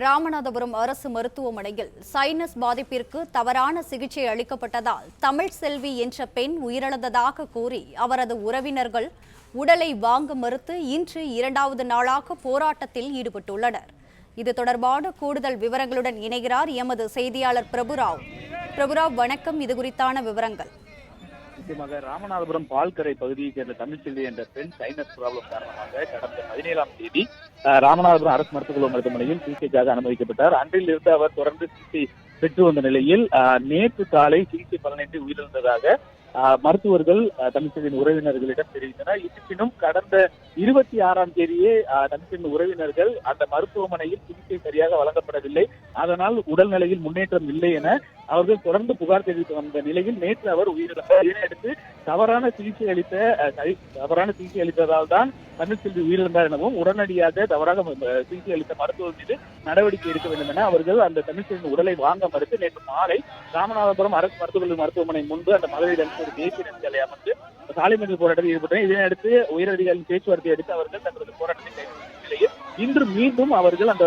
ராமநாதபுரம் அரசு மருத்துவமனையில் சைனஸ் பாதிப்பிற்கு தவறான சிகிச்சை அளிக்கப்பட்டதால் தமிழ் செல்வி என்ற பெண் உயிரிழந்ததாக கூறி அவரது உறவினர்கள் உடலை வாங்க மறுத்து இன்று இரண்டாவது நாளாக போராட்டத்தில் ஈடுபட்டுள்ளனர். இது தொடர்பான கூடுதல் விவரங்களுடன் இணைகிறார் எமது செய்தியாளர் பிரபுராவ். வணக்கம். இது குறித்தான விவரங்கள். முக்கியமாக ராமநாதபுரம் பால்கரை பகுதியைச் சேர்ந்த தமிழ்ச்செல்வி என்ற பெண் சைனஸ் ப்ராப்ளம் காரணமாக கடந்த 17ஆம் தேதி ராமநாதபுரம் அரசு மருத்துவமனையில் சிகிச்சைக்காக அனுமதிக்கப்பட்டார். அன்றில் இருந்து அவர் தொடர்ந்து சிகிச்சை பெற்று வந்த நிலையில் நேற்று காலை சிகிச்சை பலனின்றி உயிரிழந்ததாக மருத்துவர்கள் தமிழ்ச்செல்வியின் உறவினர்களிடம் தெரிவித்தனர். இருப்பினும் கடந்த 26ஆம் தேதியே தமிழ்ச்செல்வியின் உறவினர்கள் அந்த மருத்துவமனையில் சிகிச்சை சரியாக வழங்கப்படவில்லை, அதனால் உடல்நிலையில் முன்னேற்றம் இல்லை என அவர்கள் தொடர்ந்து புகார் தெரிவித்து வந்த நிலையில் நேற்று அவர் உயிரிழந்தார். இதனையடுத்து தவறான சிகிச்சை அளித்ததால் தான் தமிழ்ச்செல்வி உயிரிழந்தார் எனவும் உடனடியாக தவறாக சிகிச்சை அளித்த மருத்துவர் மீது நடவடிக்கை எடுக்க வேண்டும் என அவர்கள் அந்த தமிழ்ச்செல்வியின் உடலை வாங்க மறுத்து நேற்று மாலை ராமநாதபுரம் அரசு மருத்துவமனை முன்பு அந்த மகளிர் ஒரு தேசிய நெடுஞ்சாலை அமர்ந்து சாலை மறியல் போராட்டத்தில் ஈடுபட்டனர். இதனையடுத்து உயரதிகாரிகளின் பேச்சுவார்த்தை எடுத்து அவர்கள் தங்களது போராட்டத்தை கைவிட்ட நிலையில் இன்று மீண்டும் அவர்கள் அந்த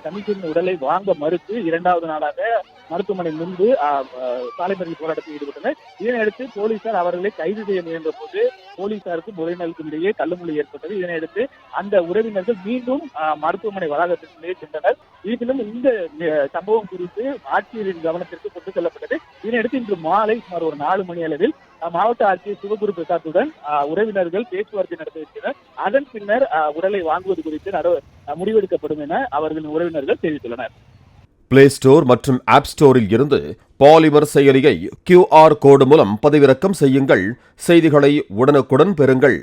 தமிழ்ச்செல்வியின் உடலை வாங்க மறுத்து இரண்டாவது நாளாக மருத்துவமனை முன்பு சாலை மறியல் போராட்டத்தில் ஈடுபட்டனர். இதனையடுத்து போலீசார் அவர்களை கைது செய்ய முயன்ற போது போலீசாருக்கும் உறவினருக்கும் இடையே தள்ளுமுள்ளி ஏற்பட்டது. இதனையடுத்து அந்த உறவினர்கள் மீண்டும் மருத்துவமனை வளாகத்திற்குள்ளே சென்றனர். இருப்பினும் இந்த சம்பவம் குறித்து ஆட்சியரின் கவனத்திற்கு கொண்டு செல்லப்பட்டது. இதனையடுத்து இன்று மாலை சுமார் ஒரு 4 மணி அளவில் மாவட்ட ஆட்சியர் சிவகுரு பிரசாத்துடன் உறவினர்கள் பேச்சுவார்த்தை நடத்தினர். அதன் பின்னர் உடலை வாங்குவது குறித்து முடிவெடுக்கப்படும் என அவர்களின் உறவினர்கள் தெரிவித்துள்ளனர். பிளே ஸ்டோர் மற்றும் ஆப் ஸ்டோரில் இருந்து பாலிமர் செயலியை QR கோடு மூலம் பதிவிறக்கம் செய்யுங்கள். செய்திகளை உடனுக்குடன் பெறுங்கள்.